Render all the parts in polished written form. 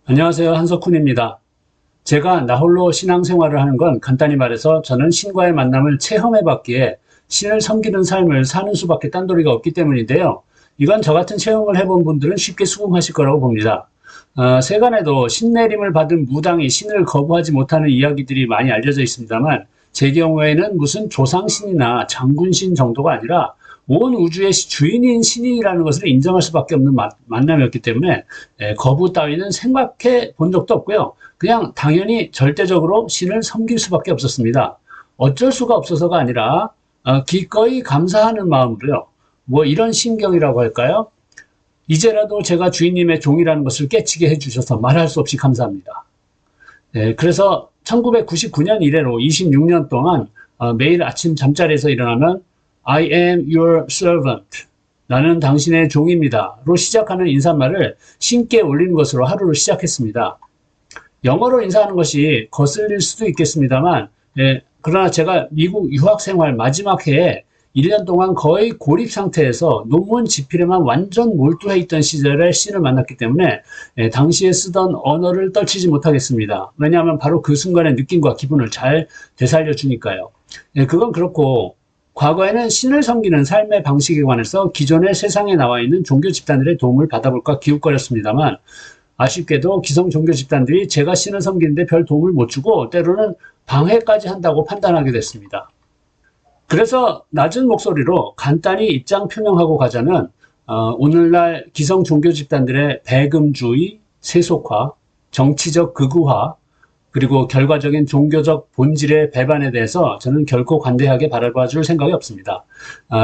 안녕하세요. 한석훈입니다. 제가 나홀로 신앙생활을 하는 건 간단히 말해서 저는 신과의 만남을 체험해봤기에 신을 섬기는 삶을 사는 수밖에 딴 도리가 없기 때문인데요. 이건 저 같은 체험을 해본 분들은 쉽게 수긍하실 거라고 봅니다. 세간에도 신내림을 받은 무당이 신을 거부하지 못하는 이야기들이 많이 알려져 있습니다만 제 경우에는 무슨 조상신이나 장군신 정도가 아니라 온 우주의 주인인 신이라는 것을 인정할 수밖에 없는 만남이었기 때문에 거부 따위는 생각해 본 적도 없고요. 그냥 당연히 절대적으로 신을 섬길 수밖에 없었습니다. 어쩔 수가 없어서가 아니라 기꺼이 감사하는 마음으로요. 뭐 이런 심경이라고 할까요? 이제라도 제가 주인님의 종이라는 것을 깨치게 해주셔서 말할 수 없이 감사합니다. 그래서 1999년 이래로 26년 동안 매일 아침 잠자리에서 일어나면 I am your servant. 나는 당신의 종입니다. 로 시작하는 인사말을 신께 올리는 것으로 하루를 시작했습니다. 영어로 인사하는 것이 거슬릴 수도 있겠습니다만, 그러나 제가 미국 유학 생활 마지막 해에 1년 동안 거의 고립 상태에서 논문 집필에만 완전 몰두해 있던 시절에 신을 만났기 때문에 당시에 쓰던 언어를 떨치지 못하겠습니다. 왜냐하면 바로 그 순간의 느낌과 기분을 잘 되살려 주니까요. 그건 그렇고 과거에는 신을 섬기는 삶의 방식에 관해서 기존의 세상에 나와 있는 종교 집단들의 도움을 받아볼까 기웃거렸습니다만 아쉽게도 기성 종교 집단들이 제가 신을 섬기는데 별 도움을 못 주고 때로는 방해까지 한다고 판단하게 됐습니다. 그래서 낮은 목소리로 간단히 입장 표명하고 가자면 오늘날 기성 종교 집단들의 배금주의, 세속화, 정치적 극우화, 그리고 결과적인 종교적 본질의 배반에 대해서 저는 결코 관대하게 바라봐 줄 생각이 없습니다.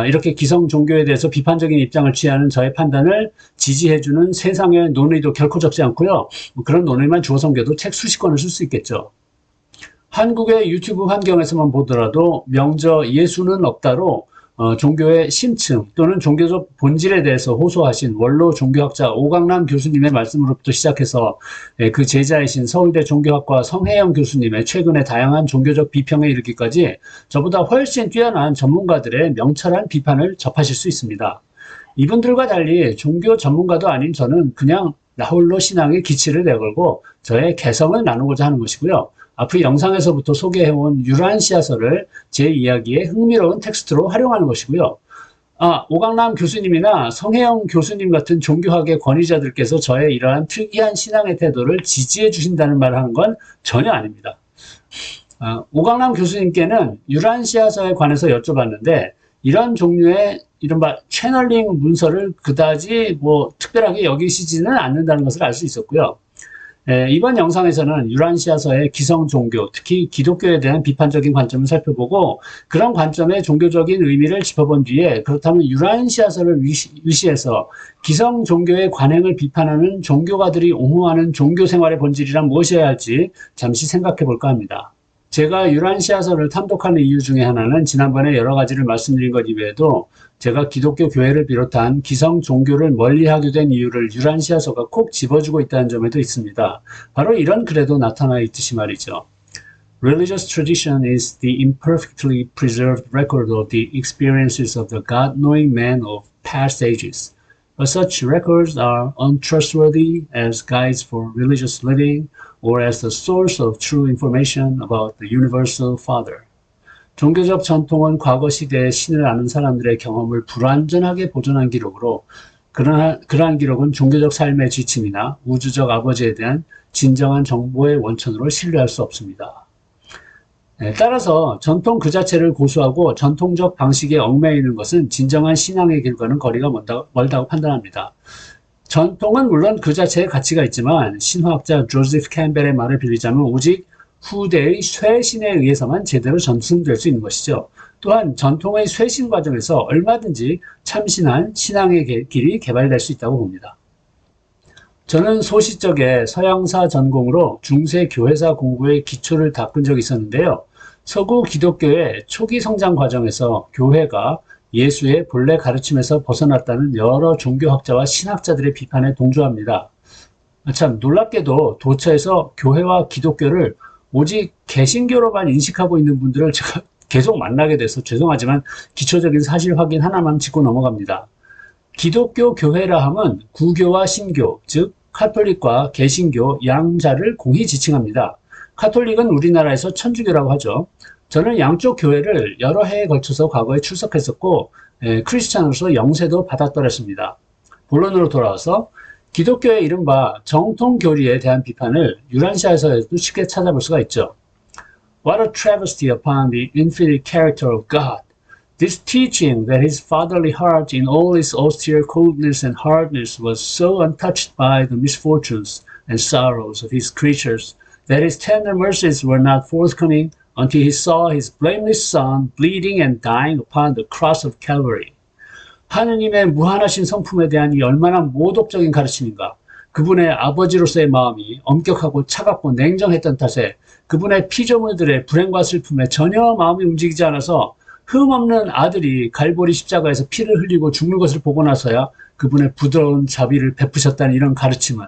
이렇게 기성 종교에 대해서 비판적인 입장을 취하는 저의 판단을 지지해주는 세상의 논의도 결코 적지 않고요. 그런 논의만 주워 섬겨도 책 수십 권을 쓸 수 있겠죠. 한국의 유튜브 환경에서만 보더라도 명저 예수는 없다로 종교의 심층 또는 종교적 본질에 대해서 호소하신 원로 종교학자 오강남 교수님의 말씀으로부터 시작해서 그 제자이신 서울대 종교학과 성혜영 교수님의 최근의 다양한 종교적 비평에 이르기까지 저보다 훨씬 뛰어난 전문가들의 명철한 비판을 접하실 수 있습니다. 이분들과 달리 종교 전문가도 아닌 저는 그냥 나홀로 신앙의 기치를 내걸고 저의 개성을 나누고자 하는 것이고요. 앞의 영상에서부터 소개해온 유란시아서를 제 이야기에 흥미로운 텍스트로 활용하는 것이고요. 오강남 교수님이나 성혜영 교수님 같은 종교학의 권위자들께서 저의 이러한 특이한 신앙의 태도를 지지해 주신다는 말을 하는 건 전혀 아닙니다. 오강남 교수님께는 유란시아서에 관해서 여쭤봤는데 이런 종류의 이른바 채널링 문서를 그다지 특별하게 여기시지는 않는다는 것을 알 수 있었고요. 이번 영상에서는 유란시아서의 기성 종교, 특히 기독교에 대한 비판적인 관점을 살펴보고 그런 관점의 종교적인 의미를 짚어본 뒤에 그렇다면 유란시아서를 위시해서 기성 종교의 관행을 비판하는 종교가들이 옹호하는 종교 생활의 본질이란 무엇이어야 할지 잠시 생각해 볼까 합니다. 제가 유란시아서를 탐독하는 이유 중에 하나는 지난번에 여러 가지를 말씀드린 것 이외에도 제가 기독교 교회를 비롯한 기성 종교를 멀리하게 된 이유를 유란시아서가 콕 집어주고 있다는 점에도 있습니다. 바로 이런 글에도 나타나 있듯이 말이죠. Religious tradition is the imperfectly preserved record of the experiences of the God-knowing men of past ages. But such records are untrustworthy as guides for religious living or as the source of true information about the universal Father. 종교적 전통은 과거 시대의 신을 아는 사람들의 경험을 불완전하게 보존한 기록으로 그러한 기록은 종교적 삶의 지침이나 우주적 아버지에 대한 진정한 정보의 원천으로 신뢰할 수 없습니다. 따라서 전통 그 자체를 고수하고 전통적 방식에 얽매이는 것은 진정한 신앙의 길과는 거리가 멀다고 판단합니다. 전통은 물론 그 자체의 가치가 있지만 신화학자 조지프 캠벨의 말을 빌리자면 오직 후대의 쇄신에 의해서만 제대로 전승될 수 있는 것이죠. 또한 전통의 쇄신 과정에서 얼마든지 참신한 신앙의 길이 개발될 수 있다고 봅니다. 저는 소시적에 서양사 전공으로 중세 교회사 공부의 기초를 닦은 적이 있었는데요. 서구 기독교의 초기 성장 과정에서 교회가 예수의 본래 가르침에서 벗어났다는 여러 종교학자와 신학자들의 비판에 동조합니다. 참 놀랍게도 도처에서 교회와 기독교를 오직 개신교로만 인식하고 있는 분들을 제가 계속 만나게 돼서 죄송하지만 기초적인 사실 확인 하나만 짚고 넘어갑니다. 기독교 교회라 함은 구교와 신교, 즉 카톨릭과 개신교 양자를 공히 지칭합니다. 카톨릭은 우리나라에서 천주교라고 하죠. 저는 양쪽 교회를 여러 해에 걸쳐서 과거에 출석했었고 크리스찬으로서 영세도 받았더랬습니다. 본론으로 돌아와서 기독교의 이른바 정통교리에 대한 비판을 유란시아에서도 쉽게 찾아볼 수가 있죠. What a travesty upon the infinite character of God! This teaching that his fatherly heart in all its austere coldness and hardness was so untouched by the misfortunes and sorrows of his creatures that his tender mercies were not forthcoming until he saw his blameless son bleeding and dying upon the cross of Calvary. 하느님의 무한하신 성품에 대한 이 얼마나 모독적인 가르침인가. 그분의 아버지로서의 마음이 엄격하고 차갑고 냉정했던 탓에 그분의 피조물들의 불행과 슬픔에 전혀 마음이 움직이지 않아서 흠없는 아들이 갈보리 십자가에서 피를 흘리고 죽는 것을 보고 나서야 그분의 부드러운 자비를 베푸셨다는 이런 가르침은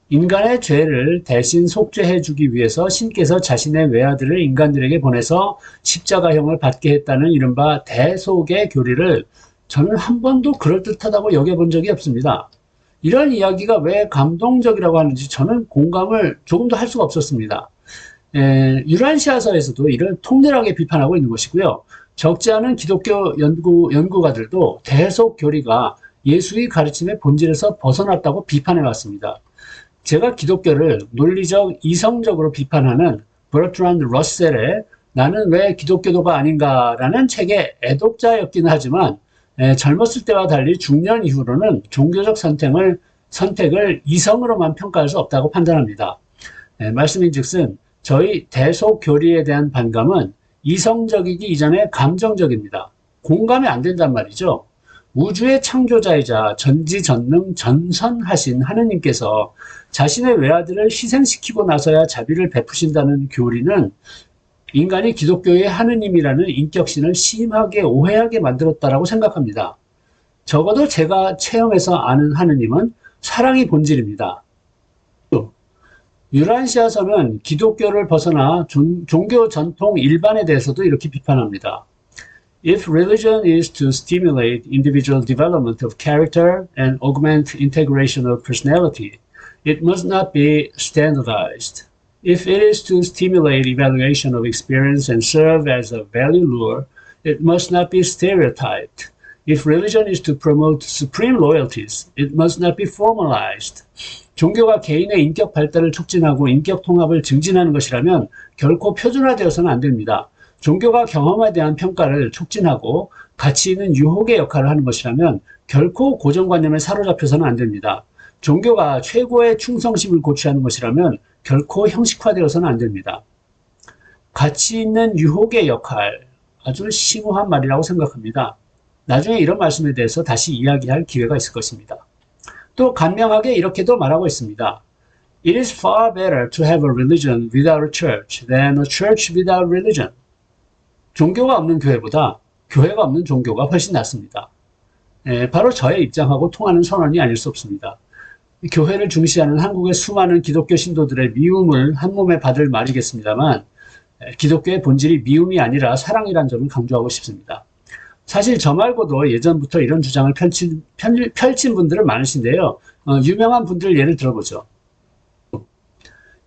인간의 죄를 대신 속죄해주기 위해서 신께서 자신의 외아들을 인간들에게 보내서 십자가형을 받게 했다는 이른바 대속의 교리를 저는 한 번도 그럴듯하다고 여겨본 적이 없습니다. 이런 이야기가 왜 감동적이라고 하는지 저는 공감을 조금도 할 수가 없었습니다. 유란시아서에서도 이를 통렬하게 비판하고 있는 것이고요. 적지 않은 기독교 연구가들도 대속 교리가 예수의 가르침의 본질에서 벗어났다고 비판해 왔습니다. 제가 기독교를 논리적, 이성적으로 비판하는 버트란드 러셀의 나는 왜 기독교도가 아닌가라는 책의 애독자였기는 하지만 젊었을 때와 달리 중년 이후로는 종교적 선택을 이성으로만 평가할 수 없다고 판단합니다. 말씀인즉슨 저희 대속 교리에 대한 반감은 이성적이기 이전에 감정적입니다. 공감이 안 된단 말이죠. 우주의 창조자이자 전지전능 전선하신 하느님께서 자신의 외아들을 희생시키고 나서야 자비를 베푸신다는 교리는 인간이 기독교의 하느님이라는 인격신을 심하게 오해하게 만들었다라고 생각합니다. 적어도 제가 체험해서 아는 하느님은 사랑이 본질입니다. 유란시아서는 기독교를 벗어나 종교 전통 일반에 대해서도 이렇게 비판합니다. If religion is to stimulate individual development of character and augment integration of personality, it must not be standardized. If it is to stimulate evaluation of experience and serve as a value lure, it must not be stereotyped. If religion is to promote supreme loyalties, it must not be formalized. 종교가 개인의 인격 발달을 촉진하고 인격 통합을 증진하는 것이라면 결코 표준화되어서는 안 됩니다. 종교가 경험에 대한 평가를 촉진하고 가치 있는 유혹의 역할을 하는 것이라면 결코 고정관념에 사로잡혀서는 안 됩니다. 종교가 최고의 충성심을 고취하는 것이라면 결코 형식화되어서는 안 됩니다. 가치 있는 유혹의 역할, 아주 심오한 말이라고 생각합니다. 나중에 이런 말씀에 대해서 다시 이야기할 기회가 있을 것입니다. 또 간명하게 이렇게도 말하고 있습니다. It is far better to have a religion without a church than a church without religion. 종교가 없는 교회보다 교회가 없는 종교가 훨씬 낫습니다. 바로 저의 입장하고 통하는 선언이 아닐 수 없습니다. 교회를 중시하는 한국의 수많은 기독교 신도들의 미움을 한몸에 받을 말이겠습니다만 기독교의 본질이 미움이 아니라 사랑이라는 점을 강조하고 싶습니다. 사실 저 말고도 예전부터 이런 주장을 펼친 분들은 많으신데요. 유명한 분들 예를 들어보죠.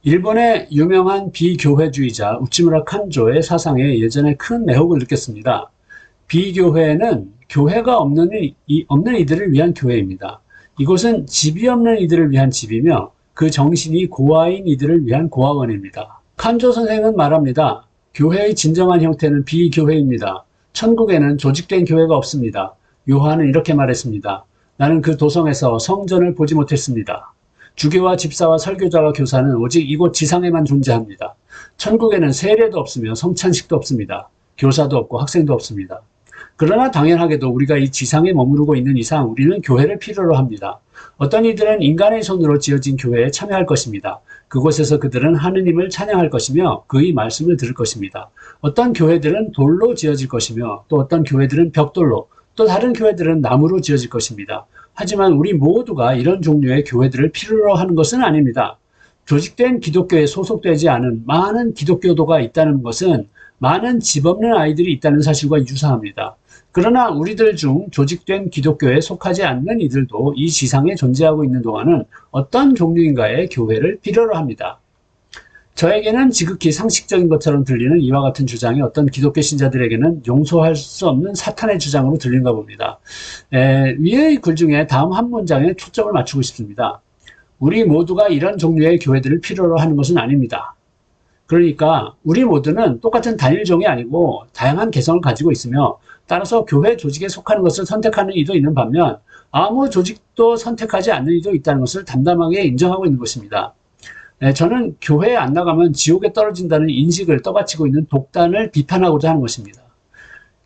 일본의 유명한 비교회주의자 우치무라 칸조의 사상에 예전에 큰 매혹을 느꼈습니다. 비교회는 교회가 없는 이들을 위한 교회입니다. 이곳은 집이 없는 이들을 위한 집이며 그 정신이 고아인 이들을 위한 고아원입니다. 칸조 선생은 말합니다. 교회의 진정한 형태는 비교회입니다. 천국에는 조직된 교회가 없습니다. 요한은 이렇게 말했습니다. 나는 그 도성에서 성전을 보지 못했습니다. 주교와 집사와 설교자와 교사는 오직 이곳 지상에만 존재합니다. 천국에는 세례도 없으며 성찬식도 없습니다. 교사도 없고 학생도 없습니다. 그러나 당연하게도 우리가 이 지상에 머무르고 있는 이상 우리는 교회를 필요로 합니다. 어떤 이들은 인간의 손으로 지어진 교회에 참여할 것입니다. 그곳에서 그들은 하느님을 찬양할 것이며 그의 말씀을 들을 것입니다. 어떤 교회들은 돌로 지어질 것이며 또 어떤 교회들은 벽돌로 또 다른 교회들은 나무로 지어질 것입니다. 하지만 우리 모두가 이런 종류의 교회들을 필요로 하는 것은 아닙니다. 조직된 기독교에 소속되지 않은 많은 기독교도가 있다는 것은 많은 집 없는 아이들이 있다는 사실과 유사합니다. 그러나 우리들 중 조직된 기독교에 속하지 않는 이들도 이 지상에 존재하고 있는 동안은 어떤 종류인가의 교회를 필요로 합니다. 저에게는 지극히 상식적인 것처럼 들리는 이와 같은 주장이 어떤 기독교 신자들에게는 용서할 수 없는 사탄의 주장으로 들린가 봅니다. 위의 글 중에 다음 한 문장에 초점을 맞추고 싶습니다. 우리 모두가 이런 종류의 교회들을 필요로 하는 것은 아닙니다. 그러니까 우리 모두는 똑같은 단일종이 아니고 다양한 개성을 가지고 있으며 따라서 교회 조직에 속하는 것을 선택하는 이도 있는 반면 아무 조직도 선택하지 않는 이도 있다는 것을 담담하게 인정하고 있는 것입니다. 저는 교회에 안 나가면 지옥에 떨어진다는 인식을 떠받치고 있는 독단을 비판하고자 하는 것입니다.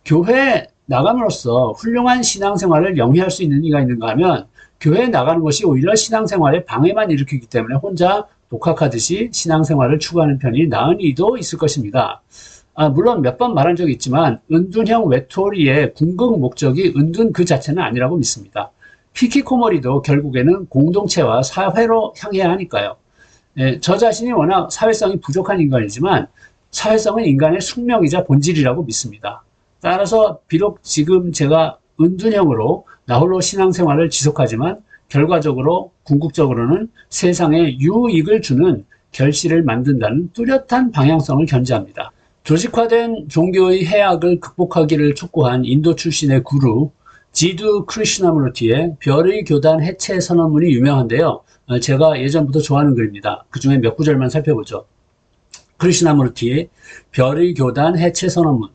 교회에 나감으로써 훌륭한 신앙생활을 영위할 수 있는 이가 있는가 하면 교회에 나가는 것이 오히려 신앙생활에 방해만 일으키기 때문에 혼자 독학하듯이 신앙생활을 추구하는 편이 나은 이도 있을 것입니다. 물론 몇 번 말한 적이 있지만 은둔형 외톨이의 궁극 목적이 은둔 그 자체는 아니라고 믿습니다. 히키코모리도 결국에는 공동체와 사회로 향해야 하니까요. 저 자신이 워낙 사회성이 부족한 인간이지만 사회성은 인간의 숙명이자 본질이라고 믿습니다. 따라서 비록 지금 제가 은둔형으로 나홀로 신앙생활을 지속하지만 결과적으로 궁극적으로는 세상에 유익을 주는 결실을 만든다는 뚜렷한 방향성을 견지합니다. 조직화된 종교의 해악을 극복하기를 촉구한 인도 출신의 구루 지두 크리슈나무르티의 별의 교단 해체 선언문이 유명한데요. 제가 예전부터 좋아하는 글입니다. 그 중에 몇 구절만 살펴보죠. 크리슈나무르티의 별의 교단 해체 선언문.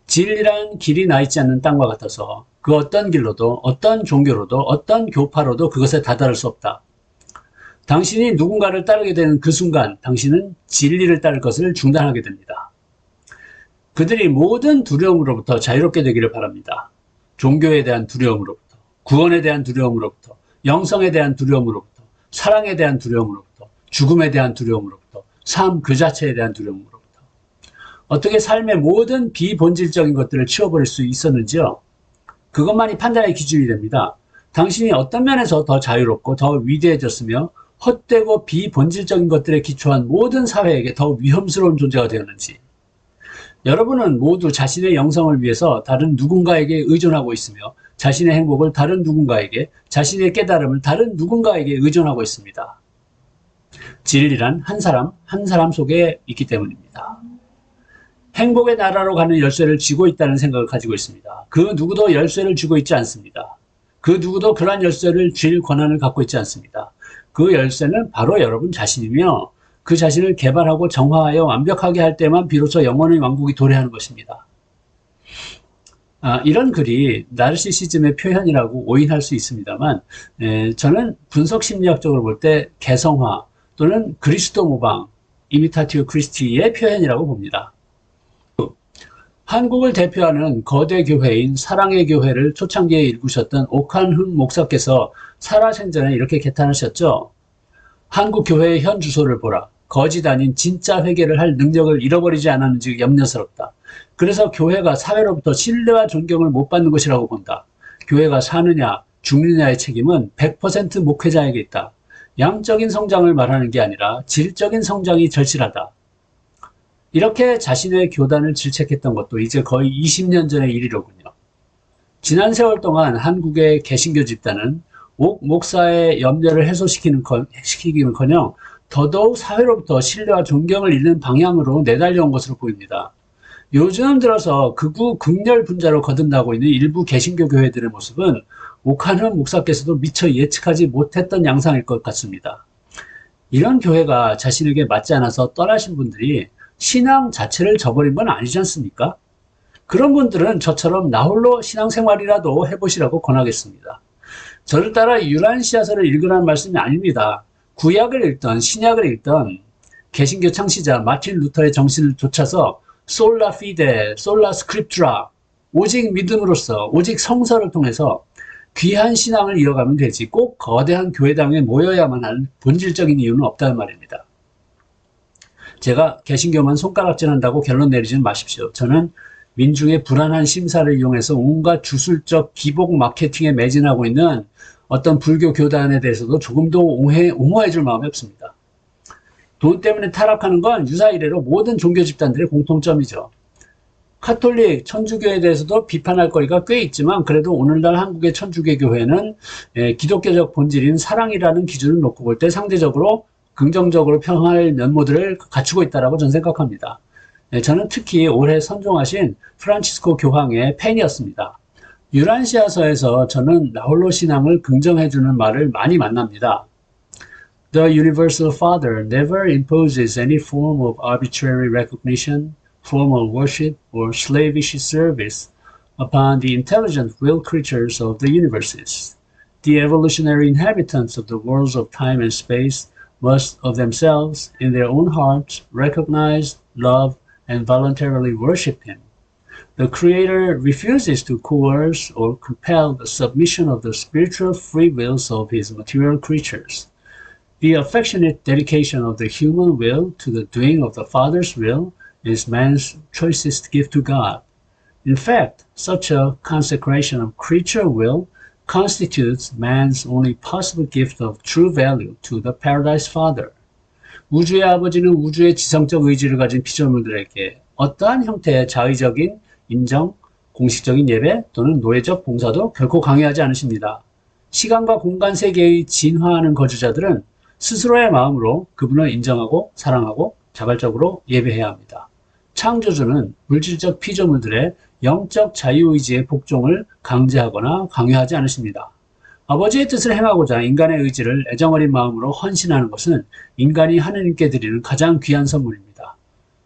진리란 길이 나 있지 않는 땅과 같아서 그 어떤 길로도 어떤 종교로도 어떤 교파로도 그것에 다다를 수 없다. 당신이 누군가를 따르게 되는 그 순간 당신은 진리를 따를 것을 중단하게 됩니다. 그들이 모든 두려움으로부터 자유롭게 되기를 바랍니다. 종교에 대한 두려움으로부터, 구원에 대한 두려움으로부터, 영성에 대한 두려움으로부터, 사랑에 대한 두려움으로부터, 죽음에 대한 두려움으로부터, 삶 그 자체에 대한 두려움으로부터. 어떻게 삶의 모든 비본질적인 것들을 치워버릴 수 있었는지요? 그것만이 판단의 기준이 됩니다. 당신이 어떤 면에서 더 자유롭고 더 위대해졌으며 헛되고 비본질적인 것들에 기초한 모든 사회에게 더 위험스러운 존재가 되었는지. 여러분은 모두 자신의 영성을 위해서 다른 누군가에게 의존하고 있으며 자신의 행복을 다른 누군가에게, 자신의 깨달음을 다른 누군가에게 의존하고 있습니다. 진리란 한 사람 속에 있기 때문입니다. 행복의 나라로 가는 열쇠를 쥐고 있다는 생각을 가지고 있습니다. 그 누구도 열쇠를 쥐고 있지 않습니다. 그 누구도 그러한 열쇠를 쥘 권한을 갖고 있지 않습니다. 그 열쇠는 바로 여러분 자신이며 그 자신을 개발하고 정화하여 완벽하게 할 때만 비로소 영원의 왕국이 도래하는 것입니다. 이런 글이 나르시시즘의 표현이라고 오인할 수 있습니다만 저는 분석 심리학적으로 볼 때 개성화 또는 그리스도 모방, 이미타티오 크리스티의 표현이라고 봅니다. 한국을 대표하는 거대 교회인 사랑의 교회를 초창기에 일구셨던 옥한흠 목사께서 살아생전에 이렇게 개탄하셨죠. 한국 교회의 현 주소를 보라. 거짓 아닌 진짜 회개를 할 능력을 잃어버리지 않았는지 염려스럽다. 그래서 교회가 사회로부터 신뢰와 존경을 못 받는 것이라고 본다. 교회가 사느냐 죽느냐의 책임은 100% 목회자에게 있다. 양적인 성장을 말하는 게 아니라 질적인 성장이 절실하다. 이렇게 자신의 교단을 질책했던 것도 이제 거의 20년 전의 일이로군요. 지난 세월 동안 한국의 개신교 집단은 옥 목사의 염려를 해소시키기는커녕 더더욱 사회로부터 신뢰와 존경을 잃는 방향으로 내달려온 것으로 보입니다. 요즘 들어서 극우 극렬 분자로 거듭나고 있는 일부 개신교 교회들의 모습은 옥한흠 목사께서도 미처 예측하지 못했던 양상일 것 같습니다. 이런 교회가 자신에게 맞지 않아서 떠나신 분들이 신앙 자체를 저버린 건 아니지 않습니까? 그런 분들은 저처럼 나홀로 신앙생활이라도 해보시라고 권하겠습니다. 저를 따라 유란시아서를 읽으라는 말씀이 아닙니다. 구약을 읽던 신약을 읽던 개신교 창시자 마틴 루터의 정신을 좇아서 솔라 피데, 솔라 스크립투라, 오직 믿음으로써, 오직 성서를 통해서 귀한 신앙을 이어가면 되지 꼭 거대한 교회당에 모여야만 하는 본질적인 이유는 없다는 말입니다. 제가 개신교만 손가락질한다고 결론 내리지는 마십시오. 저는 민중의 불안한 심사를 이용해서 온갖 주술적 기복 마케팅에 매진하고 있는 어떤 불교 교단에 대해서도 조금도 옹호해 줄 마음이 없습니다. 돈 때문에 타락하는 건 유사이래로 모든 종교 집단들의 공통점이죠. 카톨릭, 천주교에 대해서도 비판할 거리가 꽤 있지만 그래도 오늘날 한국의 천주교 교회는 기독교적 본질인 사랑이라는 기준을 놓고 볼 때 상대적으로 긍정적으로 평할 면모들을 갖추고 있다고 저는 생각합니다. 저는 특히 올해 선종하신 프란치스코 교황의 팬이었습니다. 유란시아서에서 저는 나홀로 신앙을 긍정해주는 말을 많이 만납니다. The Universal Father never imposes any form of arbitrary recognition, formal worship, or slavish service upon the intelligent will creatures of the universes. The evolutionary inhabitants of the worlds of time and space must of themselves, in their own hearts, recognize, love, and voluntarily worship him. The Creator refuses to coerce or compel the submission of the spiritual free wills of his material creatures. The affectionate dedication of the human will to the doing of the Father's will is man's choicest gift to God. In fact, such a consecration of creature will constitutes man's only possible gift of true value to the Paradise Father. 우주의 아버지는 우주의 지성적 의지를 가진 피조물들에게 어떠한 형태의 자의적인 인정, 공식적인 예배 또는 노예적 봉사도 결코 강요하지 않으십니다. 시간과 공간 세계의 진화하는 거주자들은 스스로의 마음으로 그분을 인정하고 사랑하고 자발적으로 예배해야 합니다. 창조주는 물질적 피조물들의 영적 자유의지의 복종을 강제하거나 강요하지 않으십니다. 아버지의 뜻을 행하고자 인간의 의지를 애정어린 마음으로 헌신하는 것은 인간이 하느님께 드리는 가장 귀한 선물입니다.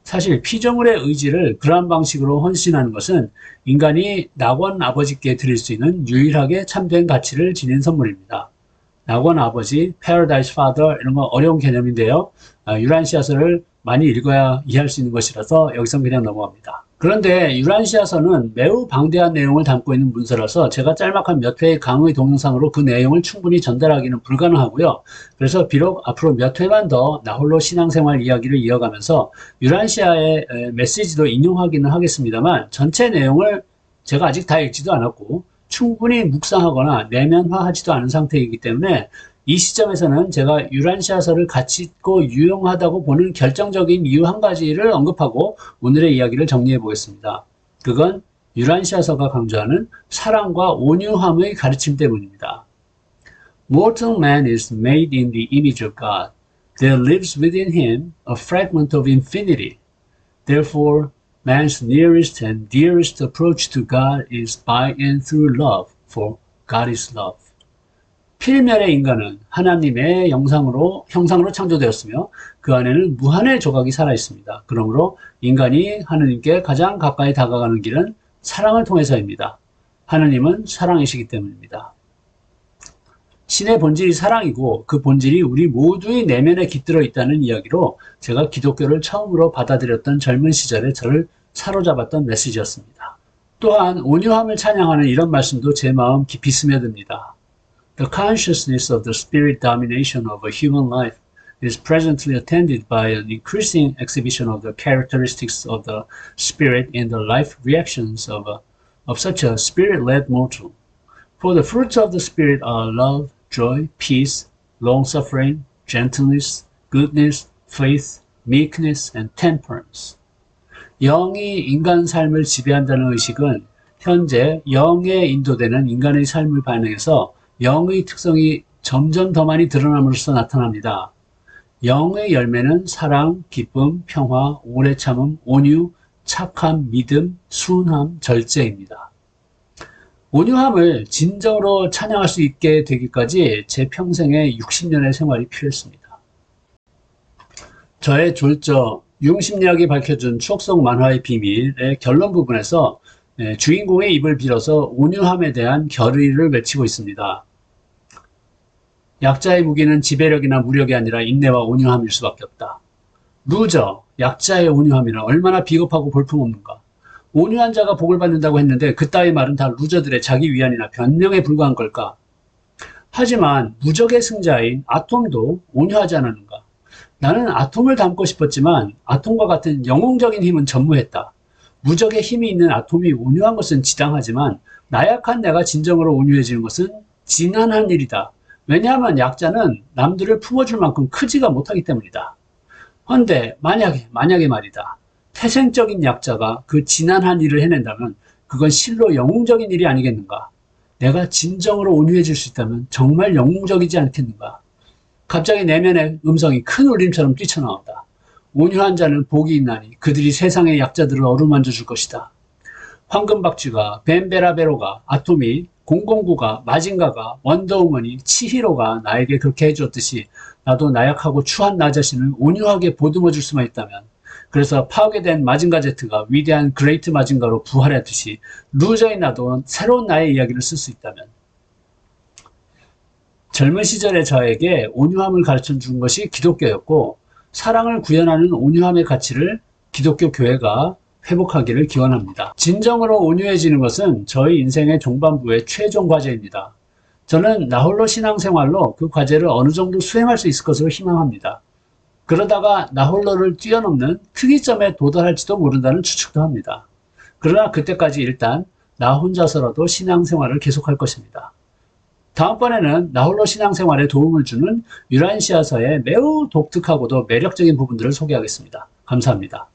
사실 피조물의 의지를 그러한 방식으로 헌신하는 것은 인간이 낙원 아버지께 드릴 수 있는 유일하게 참된 가치를 지닌 선물입니다. 낙원 아버지, Paradise Father 이런 건 어려운 개념인데요. 유란시아서를 많이 읽어야 이해할 수 있는 것이라서 여기서 그냥 넘어갑니다. 그런데 유란시아서는 매우 방대한 내용을 담고 있는 문서라서 제가 짤막한 몇 회의 강의 동영상으로 그 내용을 충분히 전달하기는 불가능하고요. 그래서 비록 앞으로 몇 회만 더 나홀로 신앙생활 이야기를 이어가면서 유란시아의 메시지도 인용하기는 하겠습니다만 전체 내용을 제가 아직 다 읽지도 않았고 충분히 묵상하거나 내면화하지도 않은 상태이기 때문에 이 시점에서는 제가 유란시아서를 가치 있고 유용하다고 보는 결정적인 이유 한 가지를 언급하고 오늘의 이야기를 정리해 보겠습니다. 그건 유란시아서가 강조하는 사랑과 온유함의 가르침 때문입니다. Mortal man is made in the image of God. There lives within him a fragment of infinity. Therefore, man's nearest and dearest approach to God is by and through love, for God is love. 필멸의 인간은 하나님의 형상으로 창조되었으며 그 안에는 무한의 조각이 살아 있습니다. 그러므로 인간이 하나님께 가장 가까이 다가가는 길은 사랑을 통해서입니다. 하나님은 사랑이시기 때문입니다. 신의 본질이 사랑이고 그 본질이 우리 모두의 내면에 깃들어 있다는 이야기로 제가 기독교를 처음으로 받아들였던 젊은 시절에 저를 사로잡았던 메시지였습니다. 또한 온유함을 찬양하는 이런 말씀도 제 마음 깊이 스며듭니다. The consciousness of the spirit domination of a human life is presently attended by an increasing exhibition of the characteristics of the spirit and the life reactions of such a spirit-led mortal. For the fruits of the spirit are love, joy, peace, long-suffering, gentleness, goodness, faith, meekness, and temperance. 영이 인간 삶을 지배한다는 의식은 현재 영에 인도되는 인간의 삶을 반영해서 영의 특성이 점점 더 많이 드러남으로써 나타납니다. 영의 열매는 사랑, 기쁨, 평화, 오래 참음, 온유, 착함, 믿음, 순함, 절제입니다. 온유함을 진정으로 찬양할 수 있게 되기까지 제 평생의 60년의 생활이 필요했습니다. 저의 졸저, 융심리학이 밝혀준 추억 속 만화의 비밀의 결론 부분에서 주인공의 입을 빌어서 온유함에 대한 결의를 외치고 있습니다. 약자의 무기는 지배력이나 무력이 아니라 인내와 온유함일 수밖에 없다. 루저, 약자의 온유함이란 얼마나 비겁하고 볼품없는가. 온유한 자가 복을 받는다고 했는데 그따위 말은 다 루저들의 자기 위안이나 변명에 불과한 걸까? 하지만 무적의 승자인 아톰도 온유하지 않았는가? 나는 아톰을 닮고 싶었지만 아톰과 같은 영웅적인 힘은 전무했다. 무적의 힘이 있는 아톰이 온유한 것은 지당하지만 나약한 내가 진정으로 온유해지는 것은 지난한 일이다. 왜냐하면 약자는 남들을 품어줄 만큼 크지가 못하기 때문이다. 헌데 만약에 말이다. 태생적인 약자가 그 지난한 일을 해낸다면 그건 실로 영웅적인 일이 아니겠는가? 내가 진정으로 온유해질 수 있다면 정말 영웅적이지 않겠는가? 갑자기 내면의 음성이 큰 울림처럼 뛰쳐나온다. 온유한 자는 복이 있나니 그들이 세상의 약자들을 어루만져 줄 것이다. 황금박쥐가, 벤베라베로가, 아토미, 009가, 마징가가, 원더우먼이, 치히로가 나에게 그렇게 해주었듯이 나도 나약하고 추한 나 자신을 온유하게 보듬어 줄 수만 있다면, 그래서 파괴된 마징가 제트가 위대한 그레이트 마징가로 부활했듯이 루저인 나도 새로운 나의 이야기를 쓸 수 있다면, 젊은 시절의 저에게 온유함을 가르쳐 준 것이 기독교였고, 사랑을 구현하는 온유함의 가치를 기독교 교회가 회복하기를 기원합니다. 진정으로 온유해지는 것은 저희 인생의 종반부의 최종 과제입니다. 저는 나홀로 신앙생활로 그 과제를 어느 정도 수행할 수 있을 것으로 희망합니다. 그러다가 나홀로를 뛰어넘는 특이점에 도달할지도 모른다는 추측도 합니다. 그러나 그때까지 일단 나 혼자서라도 신앙생활을 계속할 것입니다. 다음번에는 나홀로 신앙생활에 도움을 주는 유란시아서의 매우 독특하고도 매력적인 부분들을 소개하겠습니다. 감사합니다.